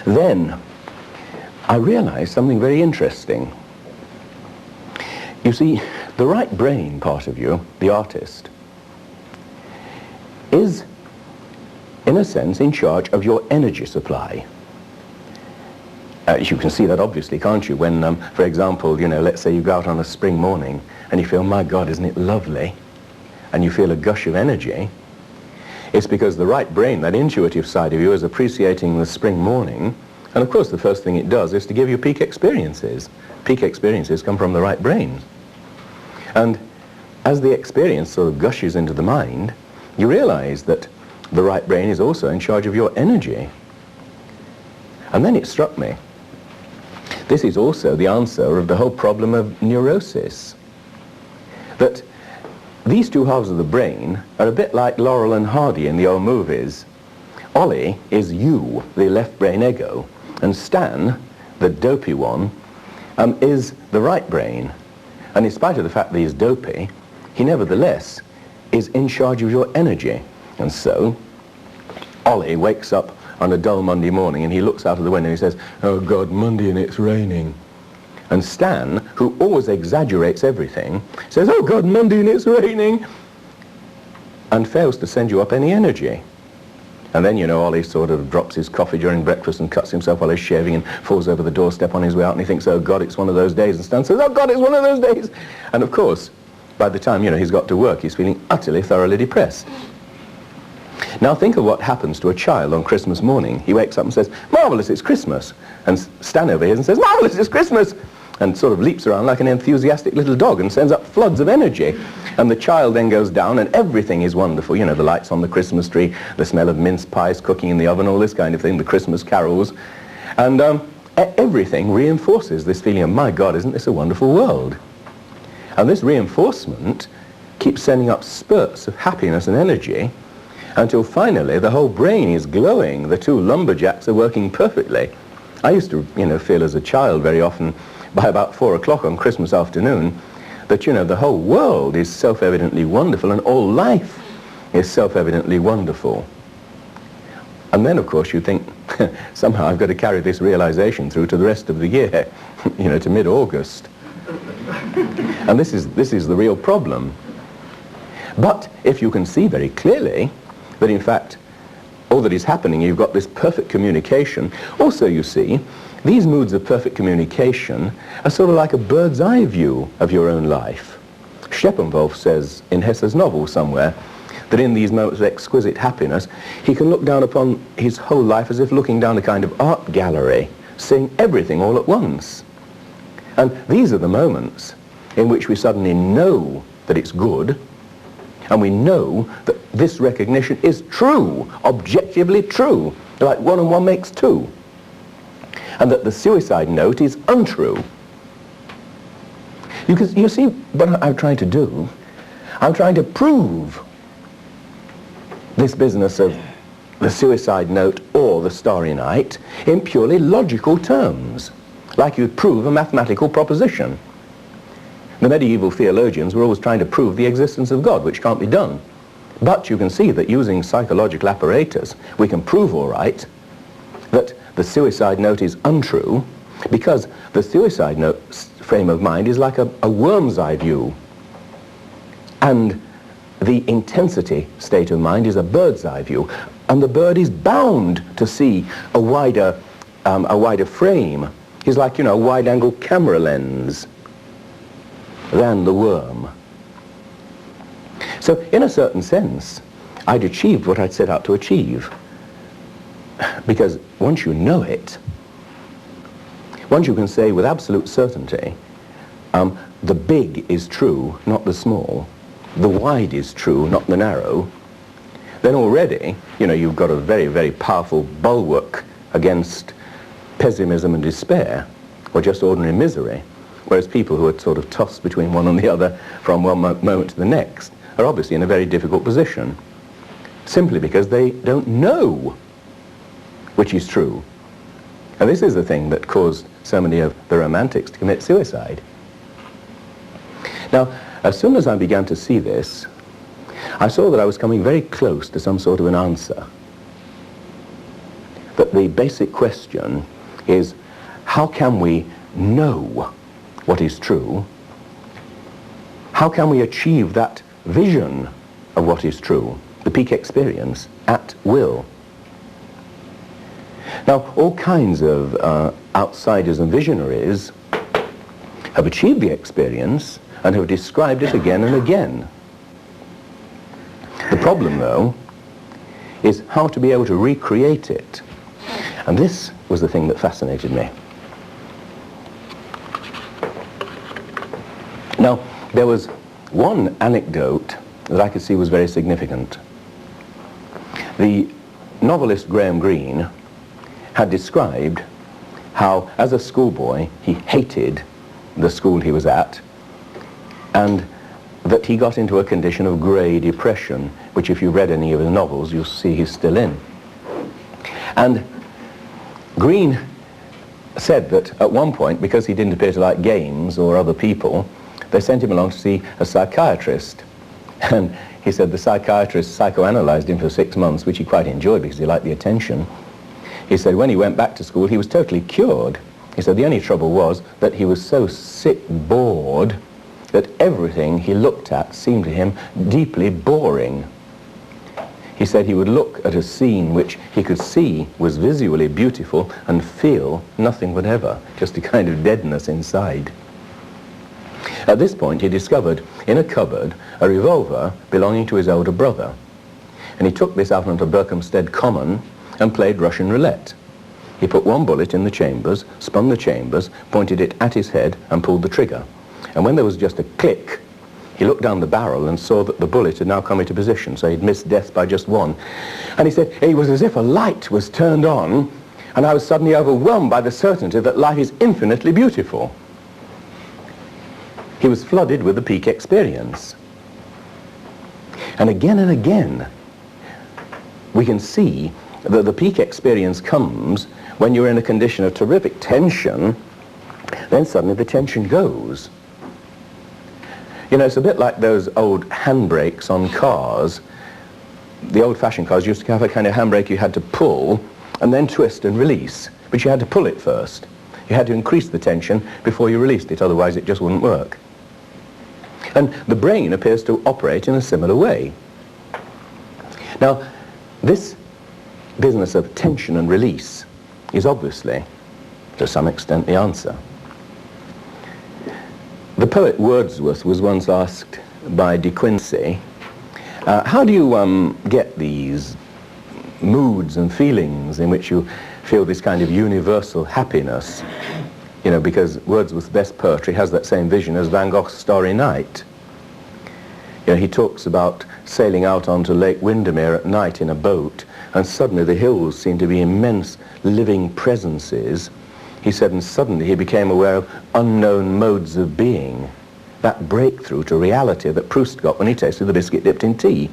Then I realized something very interesting. You see, the right brain part of you, the artist, is, in a sense, in charge of your energy supply. You can see that obviously, can't you? When, for example, you know, let's say you go out on a spring morning and you feel, my God, isn't it lovely? And you feel a gush of energy. It's because the right brain, that intuitive side of you, is appreciating the spring morning. And of course, the first thing it does is to give you peak experiences. Peak experiences come from the right brain. And as the experience sort of gushes into the mind, you realize that the right brain is also in charge of your energy. And then it struck me, this is also the answer of the whole problem of neurosis. That these two halves of the brain are a bit like Laurel and Hardy in the old movies. Ollie is you, the left brain ego, and Stan, the dopey one, is the right brain. And in spite of the fact that he's dopey, he nevertheless is in charge of your energy. And so, Ollie wakes up on a dull Monday morning and he looks out of the window and he says, oh God, Monday and it's raining. And Stan, who always exaggerates everything, says, oh God, Monday and it's raining, and fails to send you up any energy. And then, you know, Ollie sort of drops his coffee during breakfast and cuts himself while he's shaving and falls over the doorstep on his way out, and he thinks, oh God, it's one of those days. And Stan says, oh God, it's one of those days. And of course, by the time, you know, he's got to work, he's feeling utterly, thoroughly depressed. Now think of what happens to a child on Christmas morning. He wakes up and says, marvellous, it's Christmas. And Stan overhears and says, marvellous, it's Christmas. And sort of leaps around like an enthusiastic little dog and sends up floods of energy. And the child then goes down and everything is wonderful. You know, the lights on the Christmas tree, the smell of mince pies cooking in the oven, all this kind of thing, the Christmas carols. And everything reinforces this feeling of, my God, isn't this a wonderful world? And this reinforcement keeps sending up spurts of happiness and energy until finally the whole brain is glowing. The two lumberjacks are working perfectly. I used to, you know, feel as a child very often by about 4 o'clock on Christmas afternoon that, you know, the whole world is self-evidently wonderful and all life is self-evidently wonderful. And then, of course, you think, somehow I've got to carry this realization through to the rest of the year, you know, to mid-August. And this is the real problem. But if you can see very clearly that, in fact, all that is happening, you've got this perfect communication. Also, you see, these moods of perfect communication are sort of like a bird's eye view of your own life. Scheppenwolf says in Hesse's novel somewhere that in these moments of exquisite happiness, he can look down upon his whole life as if looking down a kind of art gallery, seeing everything all at once. And these are the moments in which we suddenly know that it's good, and we know that this recognition is true, objectively true, like 1 and 1 makes 2. And that the suicide note is untrue. You see, what I'm trying to do, I'm trying to prove this business of the suicide note or the starry night in purely logical terms, like you'd prove a mathematical proposition. The medieval theologians were always trying to prove the existence of God, which can't be done. But you can see that using psychological apparatus, we can prove all right that the suicide note is untrue, because the suicide note frame of mind is like a worm's eye view, and the intensity state of mind is a bird's eye view, and the bird is bound to see a wider frame. He's like, a wide-angle camera lens than the worm. So in a certain sense, I'd achieved what I'd set out to achieve, because once you know it, once you can say with absolute certainty, the big is true, not the small, the wide is true, not the narrow, then already, you've got a very, very powerful bulwark against pessimism and despair, or just ordinary misery, whereas people who are sort of tossed between one and the other from one moment to the next are obviously in a very difficult position, simply because they don't know which is true. And this is the thing that caused so many of the romantics to commit suicide. Now, as soon as I began to see this, I saw that I was coming very close to some sort of an answer. But the basic question is, how can we know what is true? How can we achieve that vision of what is true, the peak experience, at will? Now, all kinds of outsiders and visionaries have achieved the experience and have described it again and again. The problem, though, is how to be able to recreate it. And this was the thing that fascinated me. Now, there was one anecdote that I could see was very significant. The novelist Graham Greene had described how, as a schoolboy, he hated the school he was at, and that he got into a condition of grey depression, which if you've read any of his novels, you'll see he's still in. And Greene said that at one point, because he didn't appear to like games or other people, they sent him along to see a psychiatrist. And he said the psychiatrist psychoanalyzed him for 6 months, which he quite enjoyed because he liked the attention. He said when he went back to school, he was totally cured. He said the only trouble was that he was so sick bored that everything he looked at seemed to him deeply boring. He said he would look at a scene which he could see was visually beautiful and feel nothing whatever, just a kind of deadness inside. At this point, he discovered in a cupboard a revolver belonging to his older brother. And he took this out onto Berkhamsted Common and played Russian roulette. He put one bullet in the chambers, spun the chambers, pointed it at his head and pulled the trigger. And when there was just a click, he looked down the barrel and saw that the bullet had now come into position, so he'd missed death by just one. And he said, it was as if a light was turned on, and I was suddenly overwhelmed by the certainty that life is infinitely beautiful. He was flooded with the peak experience. And again, we can see that the peak experience comes when you're in a condition of terrific tension, then suddenly the tension goes. It's a bit like those old handbrakes on cars. The old-fashioned cars used to have a kind of handbrake you had to pull and then twist and release, but you had to pull it first. You had to increase the tension before you released it, otherwise it just wouldn't work. And the brain appears to operate in a similar way. Now, this business of tension and release is obviously, to some extent, the answer. The poet Wordsworth was once asked by De Quincey, how do you get these moods and feelings in which you feel this kind of universal happiness? Because Wordsworth's best poetry has that same vision as Van Gogh's Starry Night. He talks about sailing out onto Lake Windermere at night in a boat, and suddenly the hills seem to be immense living presences. He said, and suddenly he became aware of unknown modes of being. that breakthrough to reality that Proust got when he tasted the biscuit dipped in tea.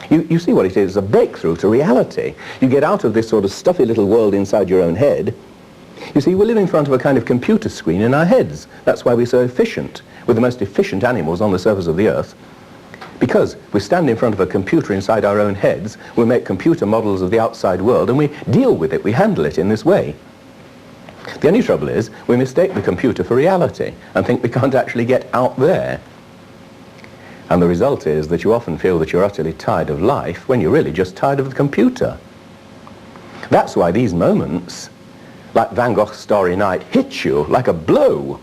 You see what it is, a breakthrough to reality. You get out of this sort of stuffy little world inside your own head. You see, we live in front of a kind of computer screen in our heads. That's why we're so efficient. We're the most efficient animals on the surface of the earth. Because we stand in front of a computer inside our own heads, we make computer models of the outside world, and we deal with it, we handle it in this way. The only trouble is, we mistake the computer for reality and think we can't actually get out there. And the result is that you often feel that you're utterly tired of life when you're really just tired of the computer. That's why these moments, like Van Gogh's Starry Night, hit you like a blow.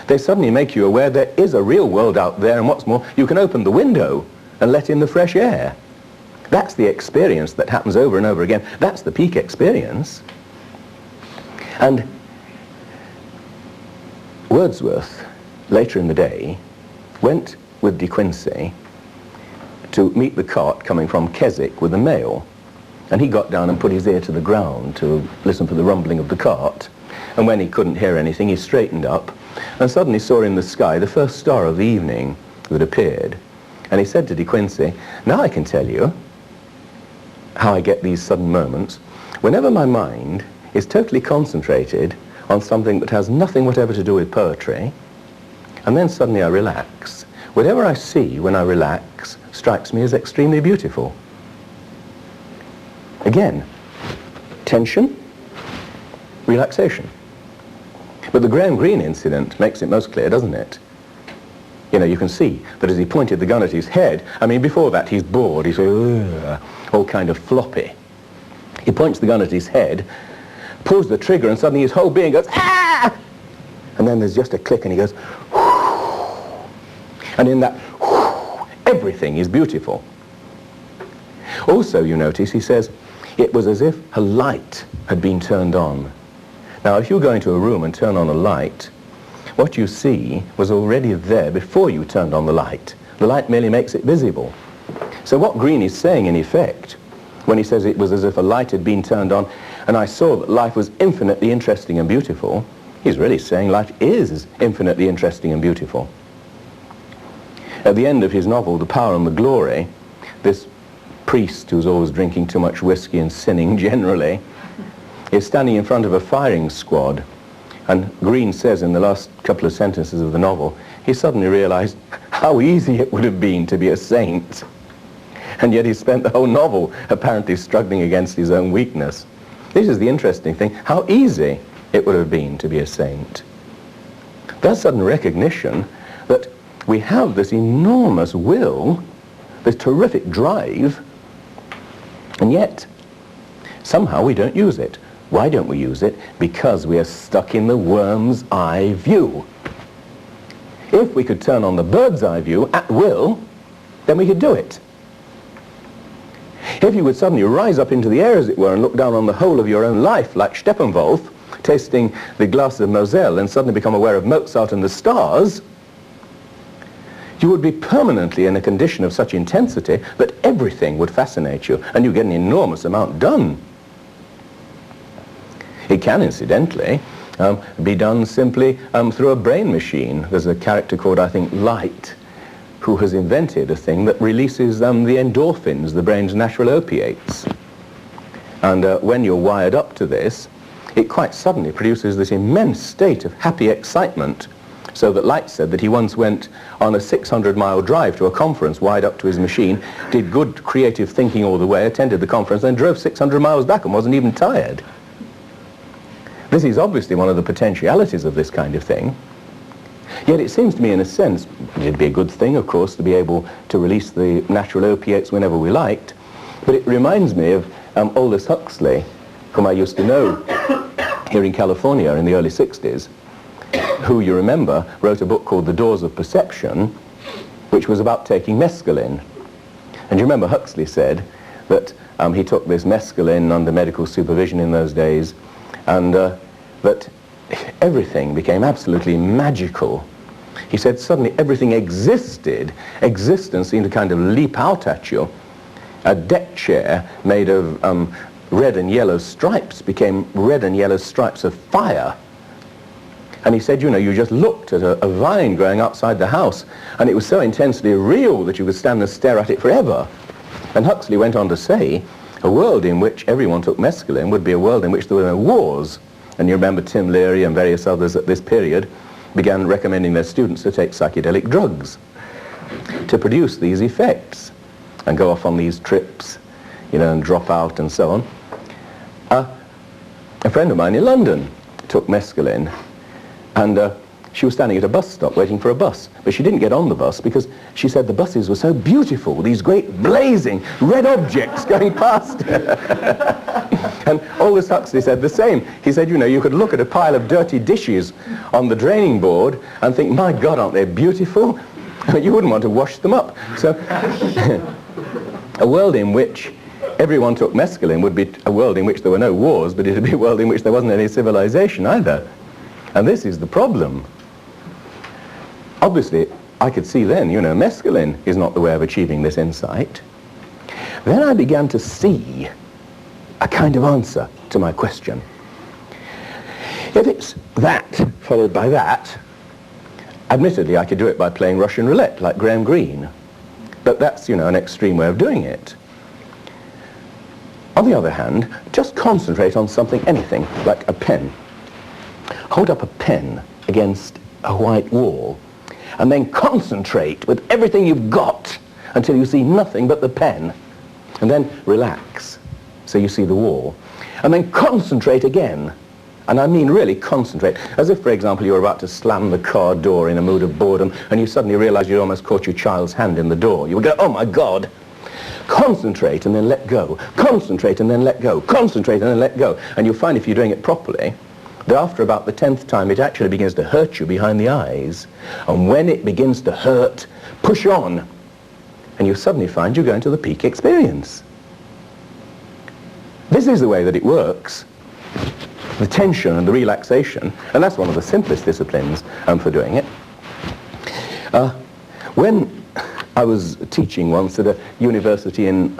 They suddenly make you aware there is a real world out there, and what's more, you can open the window and let in the fresh air. That's the experience that happens over and over again. That's the peak experience. And Wordsworth, later in the day, went with De Quincey to meet the cart coming from Keswick with the mail. And he got down and put his ear to the ground to listen for the rumbling of the cart. And when he couldn't hear anything, he straightened up and suddenly saw in the sky the first star of the evening that appeared. And he said to De Quincey, "Now I can tell you how I get these sudden moments. Whenever my mind is totally concentrated on something that has nothing whatever to do with poetry, and then suddenly I relax. Whatever I see when I relax strikes me as extremely beautiful." Again, tension, relaxation. But the Graham Greene incident makes it most clear, doesn't it? You know, you can see that as he pointed the gun at his head, I mean, before that he's bored, he's all kind of floppy. He points the gun at his head, pulls the trigger, and suddenly his whole being goes, "Ah!" And then there's just a click, and he goes, "Whoo!" And in that, "Whoo!" everything is beautiful. Also, you notice, he says, it was as if a light had been turned on. Now, if you go into a room and turn on a light, what you see was already there before you turned on the light. The light merely makes it visible. So what Greene is saying, in effect, when he says it was as if a light had been turned on, and I saw that life was infinitely interesting and beautiful, he's really saying life is infinitely interesting and beautiful. At the end of his novel, The Power and the Glory, this priest who's always drinking too much whiskey and sinning generally is standing in front of a firing squad, and Greene says in the last couple of sentences of the novel, he suddenly realized how easy it would have been to be a saint, and yet he spent the whole novel apparently struggling against his own weakness. This is the interesting thing, how easy it would have been to be a saint. That sudden recognition that we have this enormous will, this terrific drive, and yet somehow we don't use it. Why don't we use it? Because we are stuck in the worm's eye view. If we could turn on the bird's eye view at will, then we could do it. If you would suddenly rise up into the air, as it were, and look down on the whole of your own life, like Steppenwolf, tasting the glass of Moselle, and suddenly become aware of Mozart and the stars, you would be permanently in a condition of such intensity that everything would fascinate you, and you get an enormous amount done. It can, incidentally, be done simply through a brain machine. There's a character called, I think, Light, who has invented a thing that releases the endorphins, the brain's natural opiates. And when you're wired up to this, it quite suddenly produces this immense state of happy excitement. So that Light said that he once went on a 600-mile drive to a conference wired up to his machine, did good creative thinking all the way, attended the conference, then drove 600 miles back and wasn't even tired. This is obviously one of the potentialities of this kind of thing. Yet it seems to me, in a sense, it'd be a good thing, of course, to be able to release the natural opiates whenever we liked, but it reminds me of Aldous Huxley, whom I used to know here in California in the early 60s, who, you remember, wrote a book called The Doors of Perception, which was about taking mescaline. And you remember Huxley said that he took this mescaline under medical supervision in those days, and that everything became absolutely magical. He said suddenly everything existed. Existence seemed to kind of leap out at you. A deck chair made of red and yellow stripes became red and yellow stripes of fire. And he said, you know, you just looked at a vine growing outside the house, and it was so intensely real that you could stand and stare at it forever. And Huxley went on to say, a world in which everyone took mescaline would be a world in which there were no wars. And you remember Tim Leary and various others at this period began recommending their students to take psychedelic drugs to produce these effects and go off on these trips, you know, and drop out and so on. A friend of mine in London took mescaline, and she was standing at a bus stop waiting for a bus, but she didn't get on the bus because she said the buses were so beautiful, these great blazing red objects going past her. And Aldous Huxley said the same. He said, you know, you could look at a pile of dirty dishes on the draining board and think, my God, aren't they beautiful? You wouldn't want to wash them up. So a world in which everyone took mescaline would be a world in which there were no wars, but it would be a world in which there wasn't any civilization either. And this is the problem. Obviously, I could see then, you know, mescaline is not the way of achieving this insight. Then I began to see a kind of answer to my question. If it's that followed by that, admittedly I could do it by playing Russian roulette like Graham Greene, but that's, you know, an extreme way of doing it. On the other hand, just concentrate on something, anything, like a pen. Hold up a pen against a white wall and then concentrate with everything you've got until you see nothing but the pen, and then relax so you see the wall, and then concentrate again. And I mean really concentrate, as if, for example, you're about to slam the car door in a mood of boredom and you suddenly realize you almost caught your child's hand in the door. You would go, oh my God. Concentrate and then let go. Concentrate and then let go. Concentrate and then let go. And you'll find if you're doing it properly, that after about the 10th time it actually begins to hurt you behind the eyes. And when it begins to hurt, push on. And you suddenly find you're going to the peak experience. This is the way that it works. The tension and the relaxation, and that's one of the simplest disciplines for doing it. When I was teaching once at a university in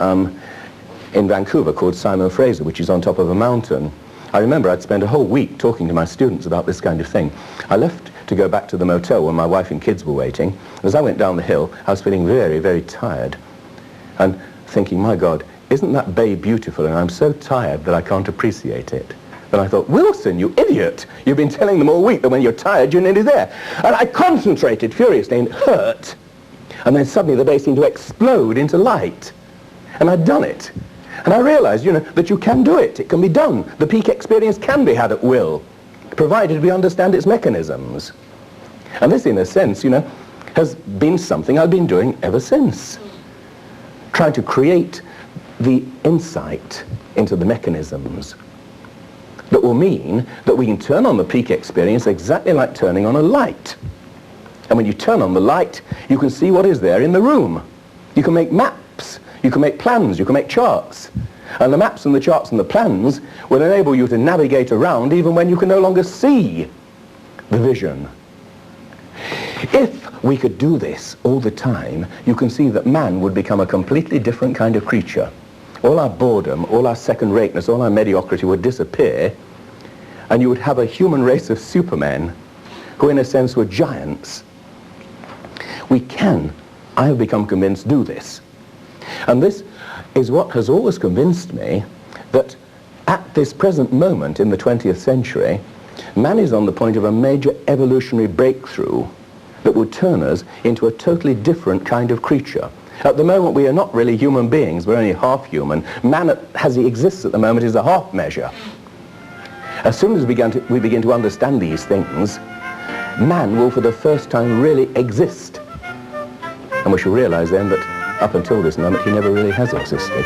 Vancouver called Simon Fraser, which is on top of a mountain, I remember I'd spent a whole week talking to my students about this kind of thing. I left to go back to the motel where my wife and kids were waiting. As I went down the hill, I was feeling very, very tired and thinking, my God, isn't that bay beautiful? And I'm so tired that I can't appreciate it. And I thought, Wilson, you idiot! You've been telling them all week that when you're tired, you're nearly there. And I concentrated furiously and it hurt. And then suddenly the bay seemed to explode into light. And I'd done it. And I realized, you know, that you can do it. It can be done. The peak experience can be had at will, provided we understand its mechanisms. And this, in a sense, you know, has been something I've been doing ever since. Trying to create the insight into the mechanisms that will mean that we can turn on the peak experience exactly like turning on a light. And when you turn on the light, you can see what is there in the room. You can make maps, you can make plans, you can make charts. And the maps and the charts and the plans will enable you to navigate around even when you can no longer see the vision. If we could do this all the time, you can see that man would become a completely different kind of creature. All our boredom, all our second-rateness, all our mediocrity would disappear, and you would have a human race of supermen who, in a sense, were giants. We can, I have become convinced, do this. And this is what has always convinced me that at this present moment in the 20th century, man is on the point of a major evolutionary breakthrough that would turn us into a totally different kind of creature. At the moment, we are not really human beings. We're only half human. Man, as he exists at the moment, is a half measure. As soon as we begin to understand these things, man will for the first time really exist. And we shall realize then that up until this moment, he never really has existed.